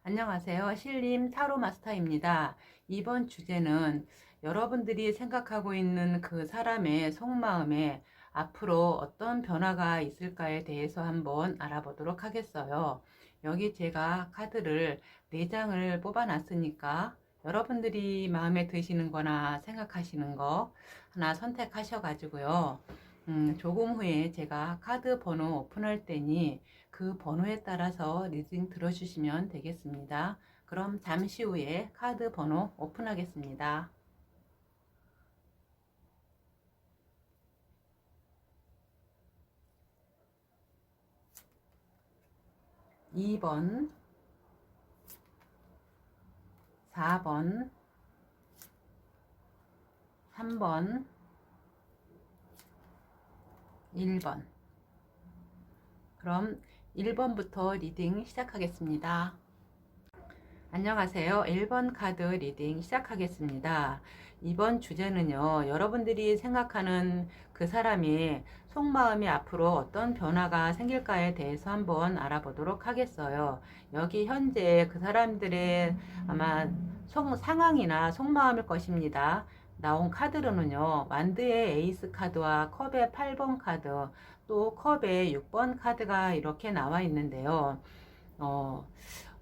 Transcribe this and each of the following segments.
안녕하세요. 신림 타로 마스터입니다. 이번 주제는 여러분들이 생각하고 있는 그 사람의 속마음에 앞으로 어떤 변화가 있을까에 대해서 한번 알아보도록 하겠어요. 여기 제가 카드를 4장을 뽑아 놨으니까 여러분들이 마음에 드시는 거나 생각하시는 거 하나 선택하셔 가지고요. 조금 후에 제가 카드 번호 오픈할 때니 그 번호에 따라서 리딩 들어주시면 되겠습니다. 그럼 잠시 후에 카드 번호 오픈하겠습니다. 2번, 4번, 3번, 1번. 그럼 1번부터 리딩 시작하겠습니다. 안녕하세요. 1번 카드 리딩 시작하겠습니다. 이번 주제는요, 여러분들이 생각하는 그 사람이 속마음이 앞으로 어떤 변화가 생길까에 대해서 한번 알아보도록 하겠어요. 여기 현재 그 사람들의 아마 상황이나 속마음일 것입니다. 나온 카드로는요, 완드의 에이스 카드와 컵의 8번 카드, 또 컵의 6번 카드가 이렇게 나와 있는데요.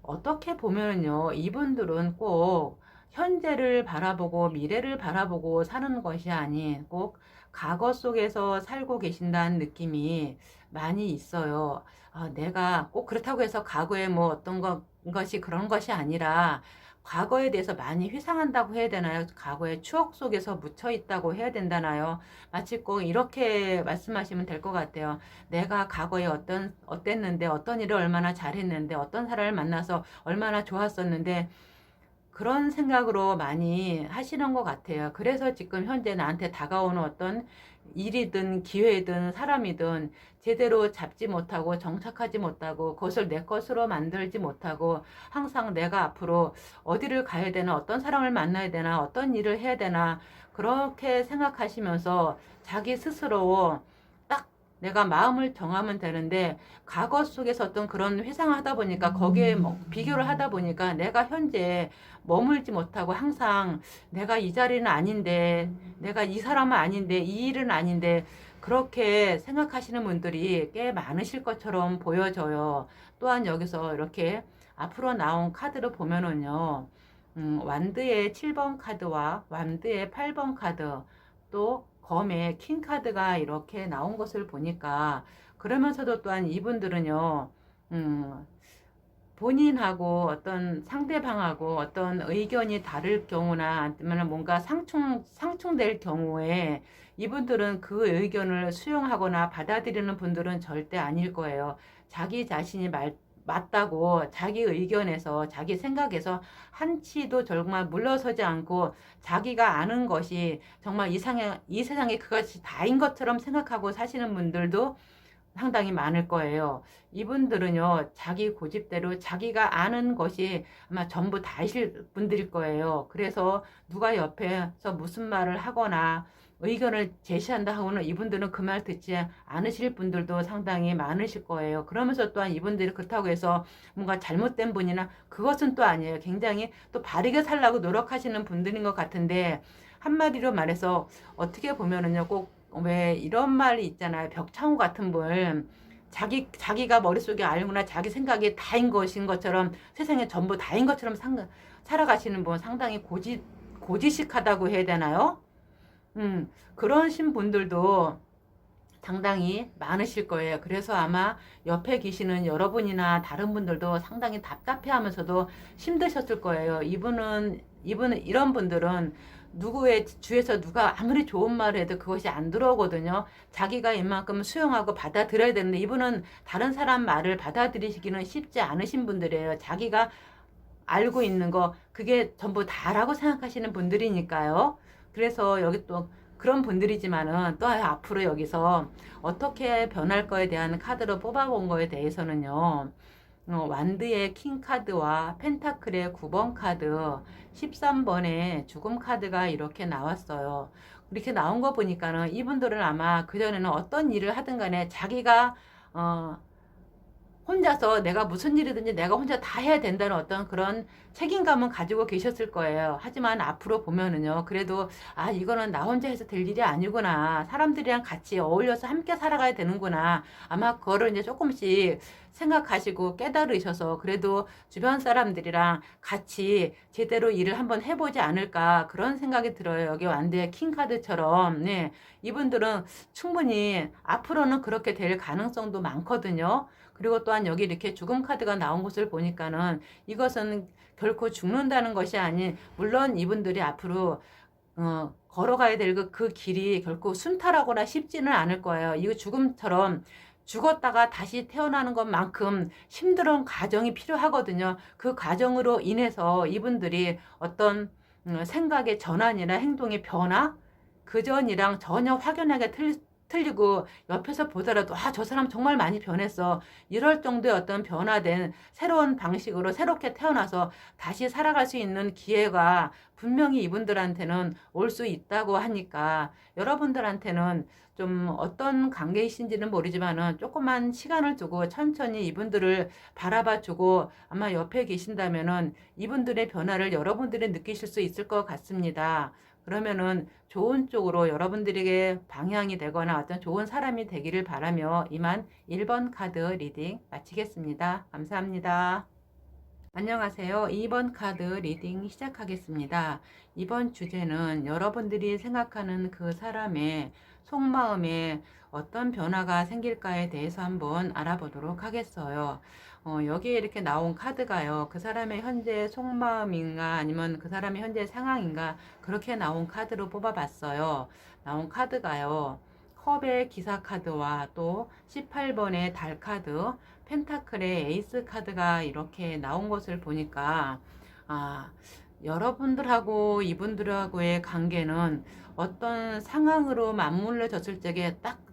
어떻게 보면요, 이분들은 꼭 현재를 바라보고 미래를 바라보고 사는 것이 아닌 꼭 과거 속에서 살고 계신다는 느낌이 많이 있어요. 내가 꼭 그렇다고 해서 과거에 뭐 어떤 것이 그런 것이 아니라 과거에 대해서 많이 회상한다고 해야 되나요? 과거의 추억 속에서 묻혀 있다고 해야 된다나요? 마치 꼭 이렇게 말씀하시면 될 것 같아요. 내가 과거에 어땠는데, 어떤 일을 얼마나 잘했는데, 어떤 사람을 만나서 얼마나 좋았었는데, 그런 생각으로 많이 하시는 것 같아요. 그래서 지금 현재 나한테 다가오는 어떤 일이든 기회든 사람이든 제대로 잡지 못하고 정착하지 못하고 그것을 내 것으로 만들지 못하고 항상 내가 앞으로 어디를 가야 되나, 어떤 사람을 만나야 되나, 어떤 일을 해야 되나, 그렇게 생각하시면서 자기 스스로 딱 내가 마음을 정하면 되는데, 과거 속에서 어떤 그런 회상을 하다 보니까 거기에 뭐 비교를 하다 보니까 내가 현재 머물지 못하고 항상 내가 이 자리는 아닌데, 내가 이 사람은 아닌데, 이 일은 아닌데, 그렇게 생각하시는 분들이 꽤 많으실 것처럼 보여져요. 또한 여기서 이렇게 앞으로 나온 카드를 보면은요, 완드의 7번 카드와 완드의 8번 카드, 또 검의 킹 카드가 이렇게 나온 것을 보니까, 그러면서도 또한 이분들은요, 음, 본인하고 어떤 상대방하고 어떤 의견이 다를 경우나 아니면 뭔가 상충될 경우에 이분들은 그 의견을 수용하거나 받아들이는 분들은 절대 아닐 거예요. 자기 자신이 맞다고 자기 의견에서 자기 생각에서 한치도 정말 물러서지 않고 자기가 아는 것이 정말 이 세상에 그것이 다인 것처럼 생각하고 사시는 분들도 상당히 많을 거예요. 이분들은요, 자기 고집대로 자기가 아는 것이 아마 전부 다이실 분들일 거예요. 그래서 누가 옆에서 무슨 말을 하거나 의견을 제시한다 하고는 이분들은 그 말 듣지 않으실 분들도 상당히 많으실 거예요. 그러면서 또한 이분들이 그렇다고 해서 뭔가 잘못된 분이나 그것은 또 아니에요. 굉장히 또 바르게 살라고 노력하시는 분들인 것 같은데, 한마디로 말해서 어떻게 보면은요, 꼭 왜 이런 말이 있잖아요. 벽창호 같은 분. 자기가 머릿속에 알고나 자기 생각이 다인 것인 것처럼 세상에 전부 다인 것처럼 살아가시는 분 상당히 고지식하다고 해야 되나요? 그러신 분들도 상당히 많으실 거예요. 그래서 아마 옆에 계시는 여러분이나 다른 분들도 상당히 답답해 하면서도 힘드셨을 거예요. 이런 분들은 누구의 주위에서 누가 아무리 좋은 말을 해도 그것이 안 들어오거든요. 자기가 이만큼 수용하고 받아들여야 되는데 이분은 다른 사람 말을 받아들이시기는 쉽지 않으신 분들이에요. 자기가 알고 있는 거 그게 전부 다라고 생각하시는 분들이니까요. 그래서 여기 또 그런 분들이지만은 또 앞으로 여기서 어떻게 변할 거에 대한 카드로 뽑아본 거에 대해서는요. 완드의 킹 카드와 펜타클의 9번 카드, 13번의 죽음 카드가 이렇게 나왔어요. 이렇게 나온 거 보니까는 이분들은 아마 그전에는 어떤 일을 하든 간에 자기가 어, 혼자서 내가 무슨 일이든지 내가 혼자 다 해야 된다는 어떤 그런 책임감은 가지고 계셨을 거예요. 하지만 앞으로 보면은요, 그래도, 아, 이거는 나 혼자 해서 될 일이 아니구나. 사람들이랑 같이 어울려서 함께 살아가야 되는구나. 아마 그거를 이제 조금씩 생각하시고 깨달으셔서 그래도 주변 사람들이랑 같이 제대로 일을 한번 해보지 않을까. 그런 생각이 들어요. 여기 완드의 킹카드처럼. 네. 이분들은 충분히 앞으로는 그렇게 될 가능성도 많거든요. 그리고 또한 여기 이렇게 죽음 카드가 나온 것을 보니까는 이것은 결코 죽는다는 것이 아닌, 물론 이분들이 앞으로 걸어가야 될 그 길이 결코 순탄하거나 쉽지는 않을 거예요. 이 죽음처럼 죽었다가 다시 태어나는 것만큼 힘든 과정이 필요하거든요. 그 과정으로 인해서 이분들이 어떤 생각의 전환이나 행동의 변화, 그전이랑 전혀 확연하게 틀리고 옆에서 보더라도 아, 저 사람 정말 많이 변했어. 이럴 정도의 어떤 변화된 새로운 방식으로 새롭게 태어나서 다시 살아갈 수 있는 기회가 분명히 이분들한테는 올 수 있다고 하니까 여러분들한테는 좀 어떤 관계이신지는 모르지만은 조금만 시간을 두고 천천히 이분들을 바라봐 주고 아마 옆에 계신다면은 이분들의 변화를 여러분들이 느끼실 수 있을 것 같습니다. 그러면은 좋은 쪽으로 여러분들에게 방향이 되거나 어떤 좋은 사람이 되기를 바라며 이만 1번 카드 리딩 마치겠습니다. 감사합니다. 안녕하세요. 2번 카드 리딩 시작하겠습니다. 이번 주제는 여러분들이 생각하는 그 사람의 속마음에 어떤 변화가 생길까에 대해서 한번 알아보도록 하겠어요. 여기에 이렇게 나온 카드가요. 그 사람의 현재 속마음인가 아니면 그 사람의 현재 상황인가 그렇게 나온 카드로 뽑아봤어요. 나온 카드가요. 컵의 기사 카드와 또 18번의 달 카드, 펜타클의 에이스 카드가 이렇게 나온 것을 보니까 아, 여러분들하고 이분들하고의 관계는 어떤 상황으로 맞물려졌을 적에 딱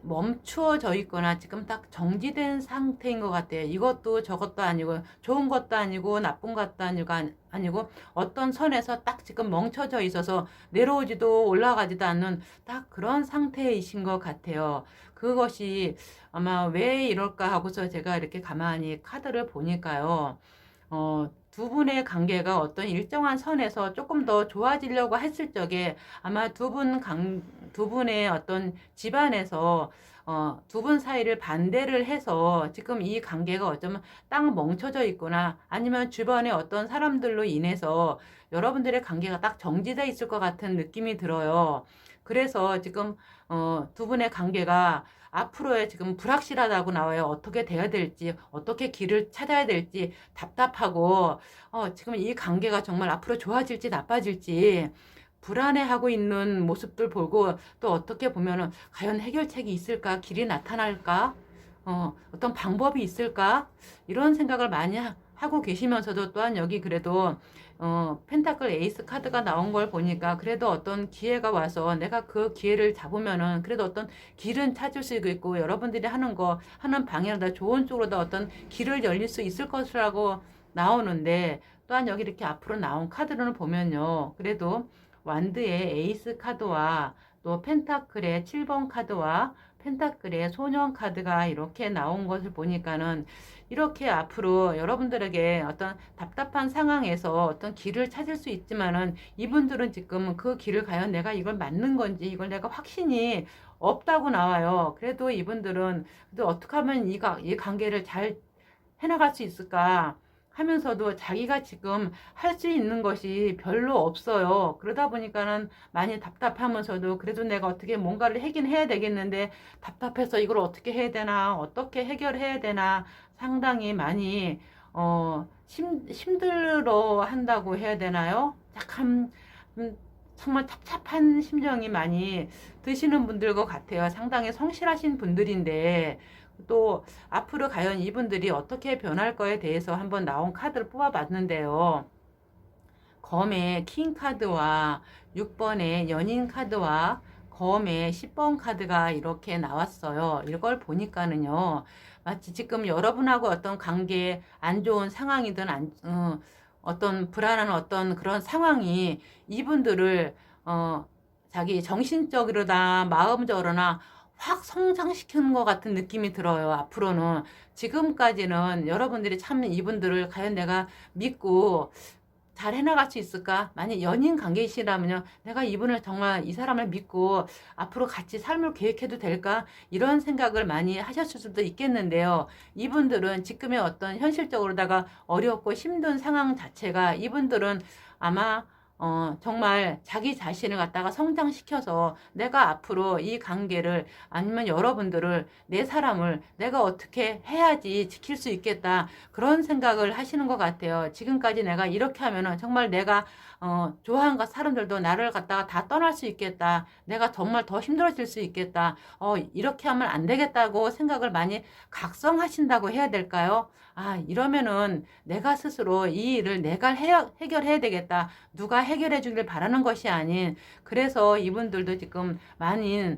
멈추어져 있거나 지금 딱 정지된 상태인 것 같아요. 이것도 저것도 아니고 좋은 것도 아니고 나쁜 것도 아니고 어떤 선에서 딱 지금 멈춰져 있어서 내려오지도 올라가지도 않는 딱 그런 상태이신 것 같아요. 그것이 아마 왜 이럴까 하고서 제가 이렇게 가만히 카드를 보니까요. 두 분의 관계가 어떤 일정한 선에서 조금 더 좋아지려고 했을 적에 아마 두 분의 어떤 집안에서 두 분 사이를 반대를 해서 지금 이 관계가 어쩌면 딱 멈춰져 있거나 아니면 주변의 어떤 사람들로 인해서 여러분들의 관계가 딱 정지되어 있을 것 같은 느낌이 들어요. 그래서 지금 두 분의 관계가 앞으로의 지금 불확실하다고 나와요. 어떻게 돼야 될지, 어떻게 길을 찾아야 될지 답답하고, 지금 이 관계가 정말 앞으로 좋아질지 나빠질지 불안해하고 있는 모습들 보고 또 어떻게 보면은 과연 해결책이 있을까? 길이 나타날까? 어떤 방법이 있을까? 이런 생각을 많이 하고 계시면서도 또한 여기 그래도 펜타클 에이스 카드가 나온 걸 보니까 그래도 어떤 기회가 와서 내가 그 기회를 잡으면은 그래도 어떤 길은 찾을 수 있고 여러분들이 하는 방향보다 좋은 쪽으로 더 어떤 길을 열릴 수 있을 것이라고 나오는데 또한 여기 이렇게 앞으로 나온 카드를 보면요. 그래도 완드의 에이스 카드와 또 펜타클의 7번 카드와 펜타클의 소년 카드가 이렇게 나온 것을 보니까는 이렇게 앞으로 여러분들에게 어떤 답답한 상황에서 어떤 길을 찾을 수 있지만은 이분들은 지금 그 길을 과연 내가 이걸 맞는 건지 이걸 내가 확신이 없다고 나와요. 그래도 이분들은 그래도 어떻게 하면 이 관계를 잘 해나갈 수 있을까 하면서도 자기가 지금 할 수 있는 것이 별로 없어요. 그러다 보니까는 많이 답답하면서도 그래도 내가 어떻게 뭔가를 하긴 해야 되겠는데 답답해서 이걸 어떻게 해야 되나, 어떻게 해결해야 되나 상당히 많이 힘들어 한다고 해야 되나요? 약간 정말 답답한 심정이 많이 드시는 분들 것 같아요. 상당히 성실하신 분들인데 또 앞으로 과연 이분들이 어떻게 변할 거에 대해서 한번 나온 카드를 뽑아봤는데요. 검의 킹 카드와 6번의 연인 카드와 검의 10번 카드가 이렇게 나왔어요. 이걸 보니까는요. 마치 지금 여러분하고 어떤 관계에 안 좋은 상황이든 어떤 불안한 어떤 그런 상황이 이분들을 자기 정신적으로나 마음적으로나 확 성장시키는 것 같은 느낌이 들어요. 앞으로는. 지금까지는 여러분들이 참 이분들을 과연 내가 믿고 잘 해나갈 수 있을까? 만약 연인 관계이시라면요, 내가 이분을 정말 이 사람을 믿고 앞으로 같이 삶을 계획해도 될까? 이런 생각을 많이 하셨을 수도 있겠는데요. 이분들은 지금의 어떤 현실적으로다가 어렵고 힘든 상황 자체가 이분들은 아마 정말 자기 자신을 갖다가 성장시켜서 내가 앞으로 이 관계를 아니면 여러분들을 내 사람을 내가 어떻게 해야지 지킬 수 있겠다. 그런 생각을 하시는 것 같아요. 지금까지 내가 이렇게 하면은 정말 내가 좋아하는 사람들도 나를 갖다가 다 떠날 수 있겠다. 내가 정말 더 힘들어질 수 있겠다. 이렇게 하면 안 되겠다고 생각을 많이 각성하신다고 해야 될까요? 아, 이러면은 내가 스스로 이 일을 내가 해결해야 되겠다. 누가 해결해 주길 바라는 것이 아닌, 그래서 이분들도 지금 많이,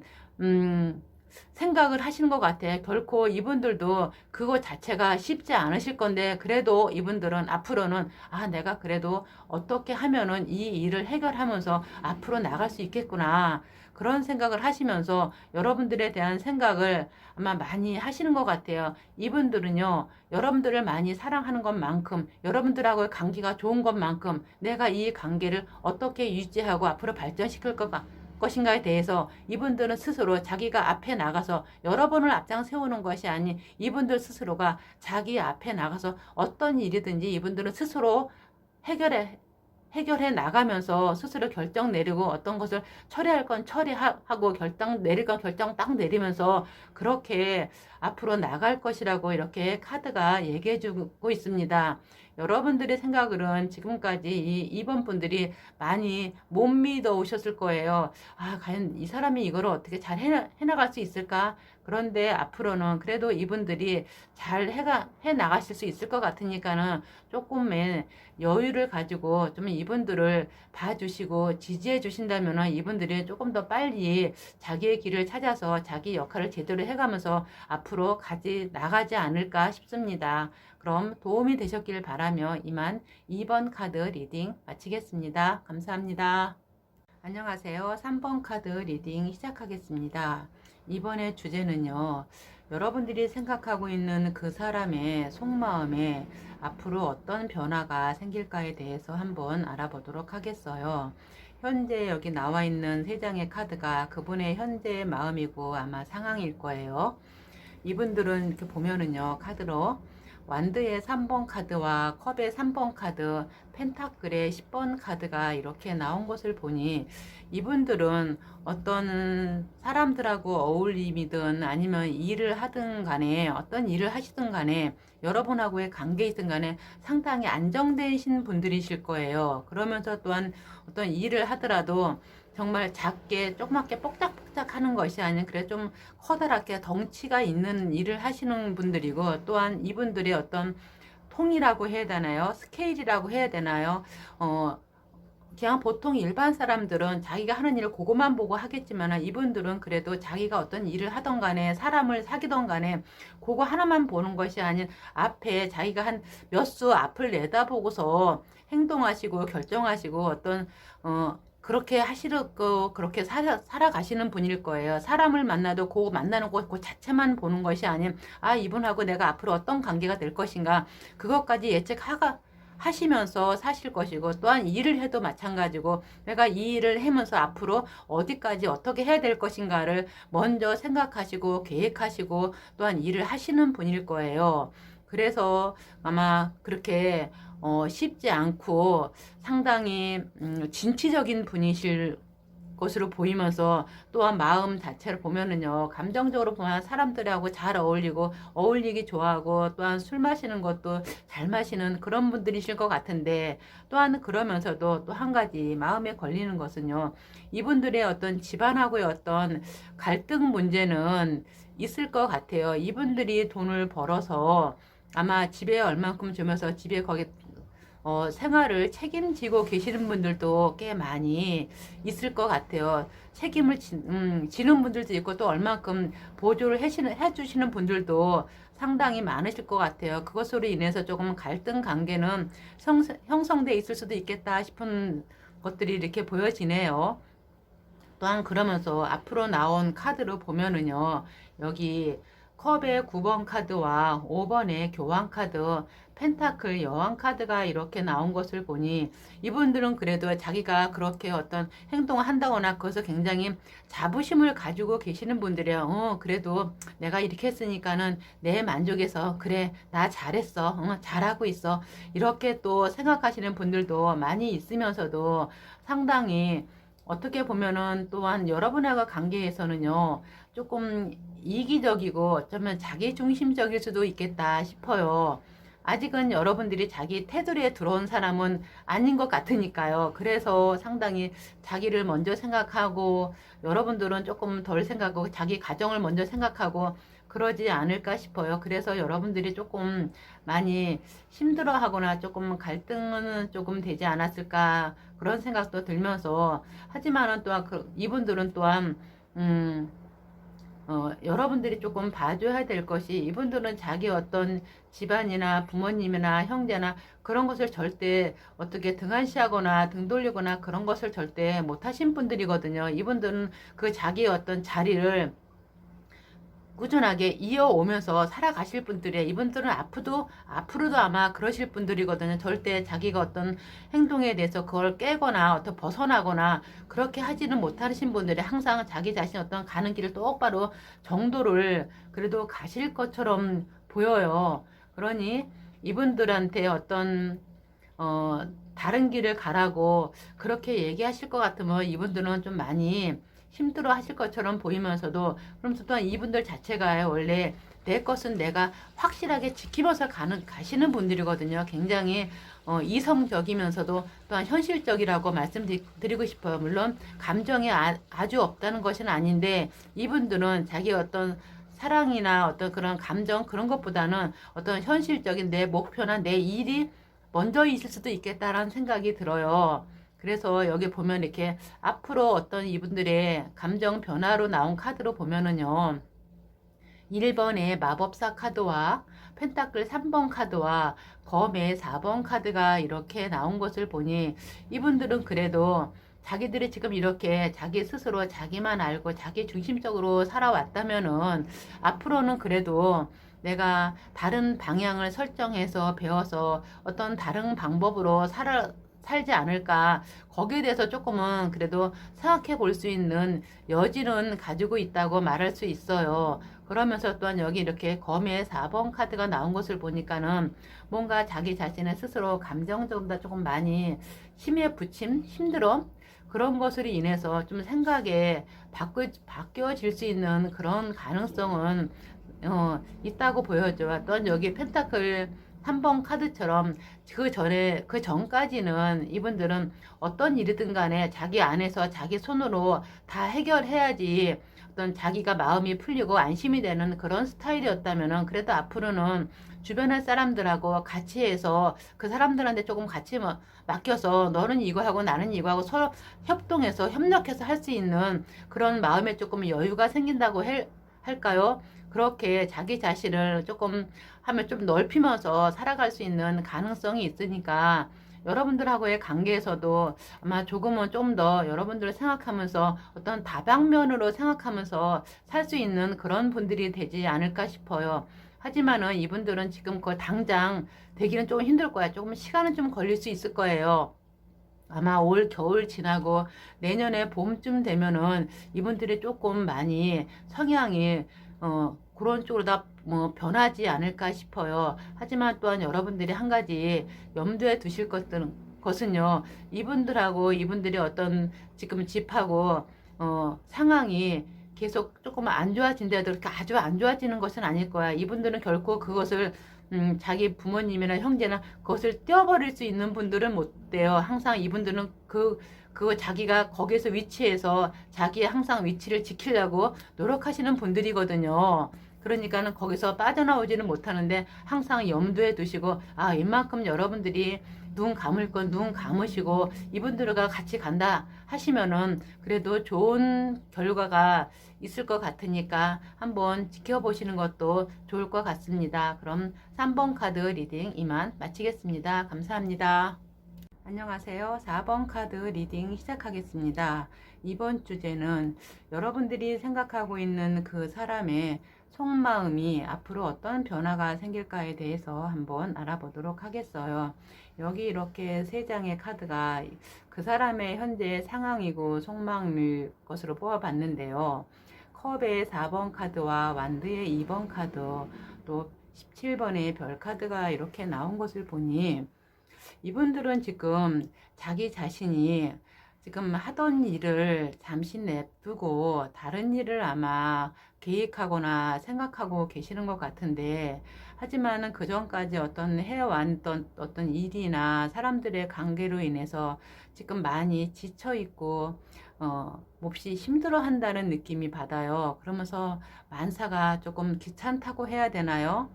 생각을 하시는 것 같아. 결코 이분들도 그거 자체가 쉽지 않으실 건데, 그래도 이분들은 앞으로는, 아, 내가 그래도 어떻게 하면은 이 일을 해결하면서 앞으로 나갈 수 있겠구나. 그런 생각을 하시면서 여러분들에 대한 생각을 아마 많이 하시는 것 같아요. 이분들은요, 여러분들을 많이 사랑하는 것만큼, 여러분들하고의 관계가 좋은 것만큼, 내가 이 관계를 어떻게 유지하고 앞으로 발전시킬 것인가에 대해서 이분들은 스스로 자기가 앞에 나가서 여러분을 앞장 세우는 것이 아닌, 이분들 스스로가 자기 앞에 나가서 어떤 일이든지 이분들은 스스로 해결해 나가면서 스스로 결정 내리고, 어떤 것을 처리할 건 처리하고 결정 내릴 건 결정 딱 내리면서 그렇게 앞으로 나갈 것이라고 이렇게 카드가 얘기해 주고 있습니다. 여러분들의 생각으로는 지금까지 이번 분들이 많이 못 믿어 오셨을 거예요. 아, 과연 이 사람이 이거를 어떻게 잘 해나갈 수 있을까? 그런데 앞으로는 그래도 이분들이 잘 해 나가실 수 있을 것 같으니까는 조금의 여유를 가지고 좀 이분들을 봐주시고 지지해 주신다면 이분들이 조금 더 빨리 자기의 길을 찾아서 자기 역할을 제대로 해가면서 앞으로 나가지 않을까 싶습니다. 그럼 도움이 되셨길 바라며 이만 2번 카드 리딩 마치겠습니다. 감사합니다. 안녕하세요. 3번 카드 리딩 시작하겠습니다. 이번의 주제는요, 여러분들이 생각하고 있는 그 사람의 속마음에 앞으로 어떤 변화가 생길까에 대해서 한번 알아보도록 하겠어요. 현재 여기 나와 있는 3장의 카드가 그분의 현재의 마음이고 아마 상황일 거예요. 이분들은 이렇게 보면은요, 카드로 완드의 3번 카드와 컵의 3번 카드, 펜타클의 10번 카드가 이렇게 나온 것을 보니 이분들은 어떤 사람들하고 어울림이든 아니면 일을 하든 간에 어떤 일을 하시든 간에 여러분하고의 관계이든 간에 상당히 안정되신 분들이실 거예요. 그러면서 또한 어떤 일을 하더라도 정말 작게 조그맣게 뽁닥뽁닥 하는 것이 아닌, 그래 좀 커다랗게 덩치가 있는 일을 하시는 분들이고, 또한 이분들의 어떤 통이라고 해야 되나요? 스케일이라고 해야 되나요? 그냥 보통 일반 사람들은 자기가 하는 일을 그것만 보고 하겠지만 이분들은 그래도 자기가 어떤 일을 하던 간에 사람을 사귀던 간에 그거 하나만 보는 것이 아닌 앞에 자기가 한 몇 수 앞을 내다보고서 행동하시고 결정하시고 어떤 그렇게 하시고 그렇게 살아가시는 분일 거예요. 사람을 만나도 그 만나는 것 자체만 보는 것이 아닌, 아, 이분하고 내가 앞으로 어떤 관계가 될 것인가, 그것까지 하시면서 사실 것이고, 또한 일을 해도 마찬가지고 내가 이 일을 하면서 앞으로 어디까지 어떻게 해야 될 것인가를 먼저 생각하시고 계획하시고 또한 일을 하시는 분일 거예요. 그래서 아마 그렇게 쉽지 않고 상당히 진취적인 분이실 것으로 보이면서, 또한 마음 자체를 보면은요, 감정적으로 보면 사람들하고 잘 어울리기 좋아하고 또한 술 마시는 것도 잘 마시는 그런 분들이실 것 같은데, 또한 그러면서도 또 한 가지 마음에 걸리는 것은요, 이분들의 어떤 집안하고의 어떤 갈등 문제는 있을 것 같아요. 이분들이 돈을 벌어서 아마 집에 얼만큼 주면서 집에 거기 생활을 책임지고 계시는 분들도 꽤 많이 있을 것 같아요. 책임을 지는 분들도 있고, 또 얼만큼 보조를 해주시는 분들도 상당히 많으실 것 같아요. 그것으로 인해서 조금 갈등 관계는 형성돼 있을 수도 있겠다 싶은 것들이 이렇게 보여지네요. 또한 그러면서 앞으로 나온 카드로 보면은요, 여기 컵의 9번 카드와 5번의 교환 카드, 펜타클 여왕 카드가 이렇게 나온 것을 보니 이분들은 그래도 자기가 그렇게 어떤 행동을 한다거나 그것을 굉장히 자부심을 가지고 계시는 분들이에요. 그래도 내가 이렇게 했으니까는 내 만족해서 그래, 나 잘했어. 잘하고 있어. 이렇게 또 생각하시는 분들도 많이 있으면서도 상당히 어떻게 보면은 또한 여러분과 관계에서는요, 조금 이기적이고 어쩌면 자기중심적일 수도 있겠다 싶어요. 아직은 여러분들이 자기 테두리에 들어온 사람은 아닌 것 같으니까요. 그래서 상당히 자기를 먼저 생각하고 여러분들은 조금 덜 생각하고 자기 가정을 먼저 생각하고 그러지 않을까 싶어요. 그래서 여러분들이 조금 많이 힘들어 하거나 조금 갈등은 조금 되지 않았을까 그런 생각도 들면서 하지만은 또한 이분들은 또한 여러분들이 조금 봐줘야 될 것이 이분들은 자기 어떤 집안이나 부모님이나 형제나 그런 것을 절대 어떻게 등한시하거나 등 돌리거나 그런 것을 절대 못하신 분들이거든요. 이분들은 그 자기 어떤 자리를 꾸준하게 이어오면서 살아가실 분들이에요. 이분들은 앞으로도 아마 그러실 분들이거든요. 절대 자기가 어떤 행동에 대해서 그걸 깨거나 어떤 벗어나거나 그렇게 하지는 못하신 분들이 항상 자기 자신 어떤 가는 길을 똑바로 정도를 그래도 가실 것처럼 보여요. 그러니 이분들한테 어떤 다른 길을 가라고 그렇게 얘기하실 것 같으면 이분들은 좀 많이 힘들어 하실 것처럼 보이면서도 그럼 또한 이분들 자체가 원래 내 것은 내가 확실하게 지키면서 가시는 분들이거든요. 굉장히 이성적이면서도 또한 현실적이라고 말씀드리고 싶어요. 물론 감정이 아주 없다는 것은 아닌데 이분들은 자기 어떤 사랑이나 어떤 그런 감정 그런 것보다는 어떤 현실적인 내 목표나 내 일이 먼저 있을 수도 있겠다라는 생각이 들어요. 그래서 여기 보면 이렇게 앞으로 어떤 이분들의 감정 변화로 나온 카드로 보면은요. 1번의 마법사 카드와 펜타클 3번 카드와 검의 4번 카드가 이렇게 나온 것을 보니 이분들은 그래도 자기들이 지금 이렇게 자기 스스로 자기만 알고 자기 중심적으로 살아왔다면은 앞으로는 그래도 내가 다른 방향을 설정해서 배워서 어떤 다른 방법으로 살지 않을까. 거기에 대해서 조금은 그래도 생각해 볼 수 있는 여지는 가지고 있다고 말할 수 있어요. 그러면서 또한 여기 이렇게 검의 4번 카드가 나온 것을 보니까는 뭔가 자기 자신의 스스로 감정적으로 조금 많이 힘에 부침, 힘들어 그런 것으로 인해서 좀 생각에 바뀌어질 수 있는 그런 가능성은 있다고 보여져. 또한 여기 펜타클 3번 카드처럼 그 전까지는 이분들은 어떤 일이든 간에 자기 안에서 자기 손으로 다 해결해야지 어떤 자기가 마음이 풀리고 안심이 되는 그런 스타일이었다면은 그래도 앞으로는 주변의 사람들하고 같이 해서 그 사람들한테 조금 같이 맡겨서 너는 이거 하고 나는 이거 하고 서로 협동해서 협력해서 할 수 있는 그런 마음에 조금 여유가 생긴다고 할까요? 그렇게 자기 자신을 조금 하면 좀 넓히면서 살아갈 수 있는 가능성이 있으니까 여러분들하고의 관계에서도 아마 조금은 좀 더 여러분들을 생각하면서 어떤 다방면으로 생각하면서 살 수 있는 그런 분들이 되지 않을까 싶어요. 하지만은 이분들은 지금 그 당장 되기는 좀 힘들 거야. 조금 시간은 좀 걸릴 수 있을 거예요. 아마 올 겨울 지나고 내년에 봄쯤 되면은 이분들이 조금 많이 성향이 그런 쪽으로 다 변하지 않을까 싶어요. 하지만 또한 여러분들이 한 가지 염두에 두실 것은요. 이분들하고 이분들이 어떤 지금 집하고 상황이 계속 조금 안 좋아진다도 그렇게 아주 안 좋아지는 것은 아닐 거야. 이분들은 결코 그것을 자기 부모님이나 형제나 그것을 떼어버릴 수 있는 분들은 못 돼요. 항상 이분들은 그거 자기가 거기에서 위치해서 자기의 항상 위치를 지키려고 노력하시는 분들이거든요. 그러니까는 거기서 빠져나오지는 못하는데 항상 염두에 두시고 이만큼 여러분들이 눈 감을 건 눈 감으시고 이분들과 같이 간다 하시면은 그래도 좋은 결과가 있을 것 같으니까 한번 지켜보시는 것도 좋을 것 같습니다. 그럼 3번 카드 리딩 이만 마치겠습니다. 감사합니다. 안녕하세요. 4번 카드 리딩 시작하겠습니다. 이번 주제는 여러분들이 생각하고 있는 그 사람의 속마음이 앞으로 어떤 변화가 생길까에 대해서 한번 알아보도록 하겠어요. 여기 이렇게 세 장의 카드가 그 사람의 현재 상황이고 속마음일 것으로 뽑아봤는데요. 컵의 4번 카드와 완드의 2번 카드, 또 17번의 별 카드가 이렇게 나온 것을 보니 이분들은 지금 자기 자신이 지금 하던 일을 잠시 냅두고 다른 일을 아마 계획하거나 생각하고 계시는 것 같은데, 하지만은 그 전까지 어떤 해왔던 어떤 일이나 사람들의 관계로 인해서 지금 많이 지쳐 있고 몹시 힘들어 한다는 느낌이 받아요. 그러면서 만사가 조금 귀찮다고 해야 되나요?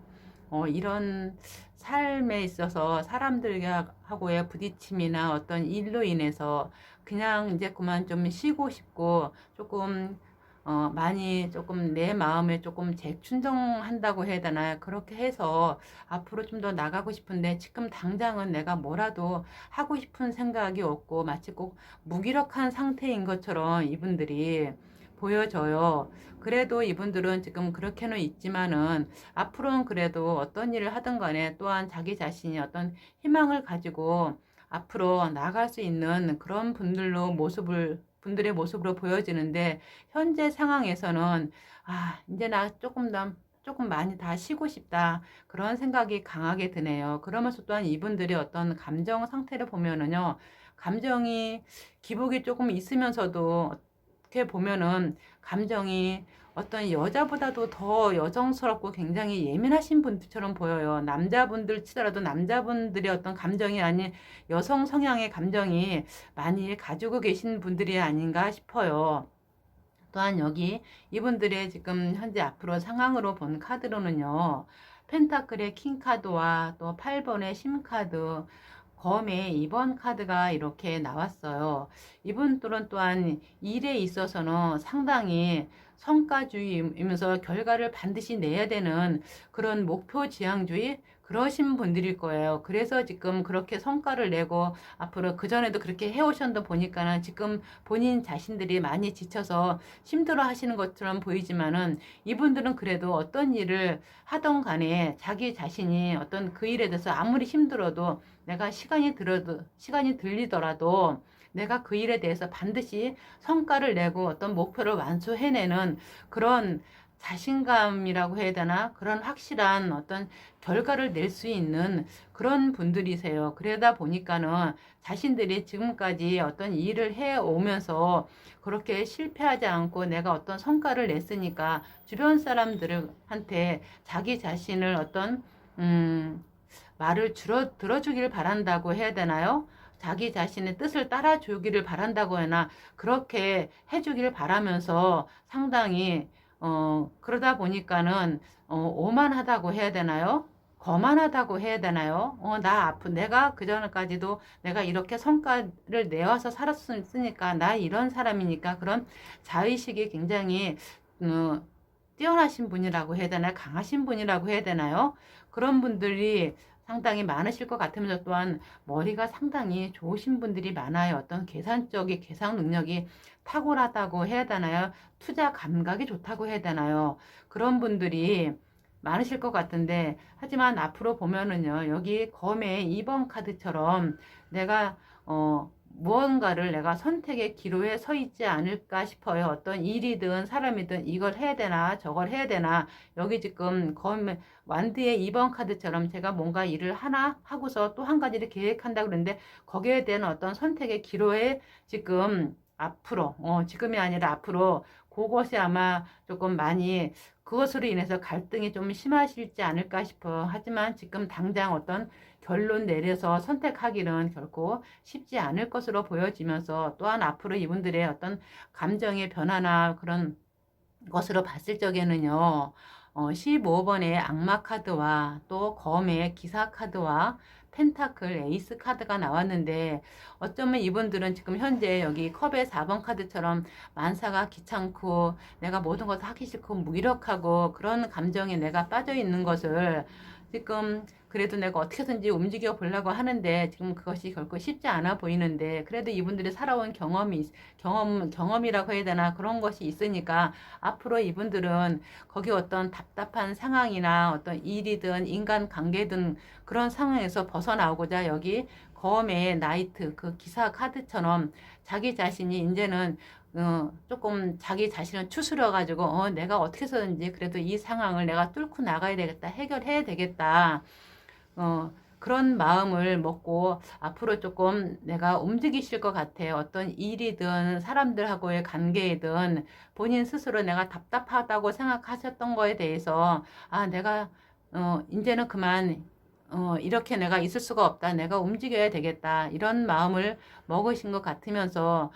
이런 삶에 있어서 사람들하고의 부딪힘이나 어떤 일로 인해서 그냥 이제 그만 좀 쉬고 싶고 조금 많이 조금 내 마음에 조금 재충전한다고 해야 되나요? 그렇게 해서 앞으로 좀 더 나가고 싶은데 지금 당장은 내가 뭐라도 하고 싶은 생각이 없고 마치 꼭 무기력한 상태인 것처럼 이분들이 보여져요. 그래도 이분들은 지금 그렇게는 있지만은 앞으로는 그래도 어떤 일을 하든 간에 또한 자기 자신이 어떤 희망을 가지고 앞으로 나갈 수 있는 그런 분들의 모습으로 보여지는데, 현재 상황에서는 이제 나 조금 많이 다 쉬고 싶다, 그런 생각이 강하게 드네요. 그러면서 또한 이분들의 어떤 감정 상태를 보면은요, 감정이 기복이 조금 있으면서도 어떻게 보면은 감정이 어떤 여자보다도 더 여성스럽고 굉장히 예민하신 분들처럼 보여요. 남자분들 치더라도 남자분들의 어떤 감정이 아닌 여성 성향의 감정이 많이 가지고 계신 분들이 아닌가 싶어요. 또한 여기 이분들의 지금 현재 앞으로 상황으로 본 카드로는요, 펜타클의 킹 카드와 또 8번의 심 카드, 검의 2번 카드가 이렇게 나왔어요. 이분들은 또한 일에 있어서는 상당히 성과주의이면서 결과를 반드시 내야 되는 그런 목표 지향주의, 그러신 분들일 거예요. 그래서 지금 그렇게 성과를 내고 앞으로 그전에도 그렇게 해오셨다 보니까는 지금 본인 자신들이 많이 지쳐서 힘들어 하시는 것처럼 보이지만은, 이분들은 그래도 어떤 일을 하던 간에 자기 자신이 어떤 그 일에 대해서 아무리 힘들어도 내가 시간이 들리더라도 내가 그 일에 대해서 반드시 성과를 내고 어떤 목표를 완수해내는 그런 자신감이라고 해야 되나? 그런 확실한 어떤 결과를 낼 수 있는 그런 분들이세요. 그러다 보니까는 자신들이 지금까지 어떤 일을 해 오면서 그렇게 실패하지 않고 내가 어떤 성과를 냈으니까 주변 사람들한테 자기 자신을 어떤 말을 들어주길 바란다고 해야 되나요? 자기 자신의 뜻을 따라주기를 바란다고 해나, 그렇게 해주길 바라면서 상당히 그러다 보니까는 오만하다고 해야 되나요? 거만하다고 해야 되나요? 내가 그전까지도 내가 이렇게 성과를 내와서 살았으니까 나 이런 사람이니까, 그런 자의식이 굉장히 뛰어나신 분이라고 해야 되나요? 강하신 분이라고 해야 되나요? 그런 분들이 상당히 많으실 것 같으면서 또한 머리가 상당히 좋으신 분들이 많아요. 어떤 계산 능력이 탁월하다고 해야 되나요? 투자 감각이 좋다고 해야 되나요? 그런 분들이 많으실 것 같은데, 하지만 앞으로 보면은요, 여기 검의 2번 카드처럼 내가 무언가를 내가 선택의 기로에 서 있지 않을까 싶어요. 어떤 일이든 사람이든 이걸 해야 되나 저걸 해야 되나. 여기 지금 완드의 2번 카드처럼 제가 뭔가 일을 하나 하고서 또 한 가지를 계획한다 그러는데, 거기에 대한 어떤 선택의 기로에 지금 앞으로 지금이 아니라 앞으로 그것이 아마 조금 많이 그것으로 인해서 갈등이 좀 심하실지 않을까 싶어. 하지만 지금 당장 어떤 결론 내려서 선택하기는 결코 쉽지 않을 것으로 보여지면서, 또한 앞으로 이분들의 어떤 감정의 변화나 그런 것으로 봤을 적에는요, 15번의 악마 카드와 또 검의 기사 카드와 펜타클 에이스 카드가 나왔는데, 어쩌면 이분들은 지금 현재 여기 컵의 4번 카드처럼 만사가 귀찮고 내가 모든 것을 하기 싫고 무기력하고 그런 감정에 내가 빠져 있는 것을 지금 그래도 내가 어떻게든지 움직여 보려고 하는데 지금 그것이 결코 쉽지 않아 보이는데 그래도 이분들이 살아온 경험이라고 해야 되나 그런 것이 있으니까 앞으로 이분들은 거기 어떤 답답한 상황이나 어떤 일이든 인간 관계든 그런 상황에서 벗어나오고자 여기 검의 나이트 그 기사 카드처럼 자기 자신이 이제는 조금 자기 자신을 추스려 가지고 내가 어떻게 해서든지 그래도 이 상황을 내가 뚫고 나가야 되겠다, 해결해야 되겠다, 그런 마음을 먹고 앞으로 조금 내가 움직이실 것 같아요. 어떤 일이든 사람들하고의 관계이든 본인 스스로 내가 답답하다고 생각하셨던 거에 대해서 내가 이제는 그만 이렇게 내가 있을 수가 없다. 내가 움직여야 되겠다. 이런 마음을 먹으신 것 같으면서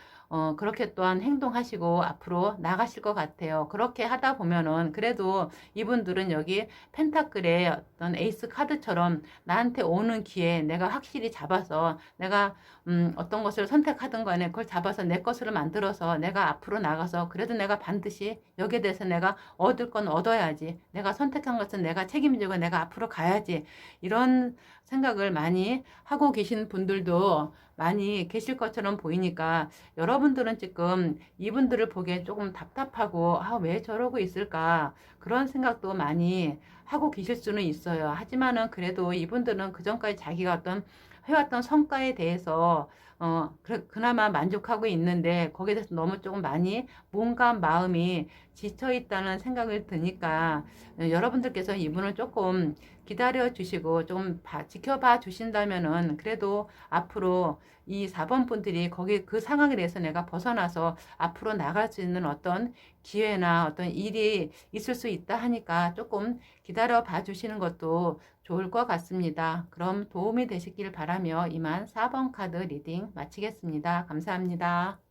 그렇게 또한 행동하시고 앞으로 나가실 것 같아요. 그렇게 하다 보면은 그래도 이분들은 여기 펜타클의 어떤 에이스 카드처럼 나한테 오는 기회 내가 확실히 잡아서 내가 어떤 것을 선택하든 간에 그걸 잡아서 내 것으로 만들어서 내가 앞으로 나가서 그래도 내가 반드시 여기에 대해서 내가 얻을 건 얻어야지. 내가 선택한 것은 내가 책임지고 내가 앞으로 가야지. 이런 생각을 많이 하고 계신 분들도 많이 계실 것처럼 보이니까 여러분들은 지금 이분들을 보기에 조금 답답하고 왜 저러고 있을까 그런 생각도 많이 하고 계실 수는 있어요. 하지만은 그래도 이분들은 그전까지 자기가 어떤 해왔던 성과에 대해서 그나마 만족하고 있는데 거기에 대해서 너무 조금 많이 몸과 마음이 지쳐 있다는 생각을 드니까 여러분들께서 이분을 조금 기다려 주시고 좀 지켜봐 주신다면은 그래도 앞으로 이 4번 분들이 거기 그 상황에 대해서 내가 벗어나서 앞으로 나갈 수 있는 어떤 기회나 어떤 일이 있을 수 있다 하니까 조금 기다려 봐 주시는 것도 좋을 것 같습니다. 그럼 도움이 되시길 바라며 이만 4번 카드 리딩 마치겠습니다. 감사합니다.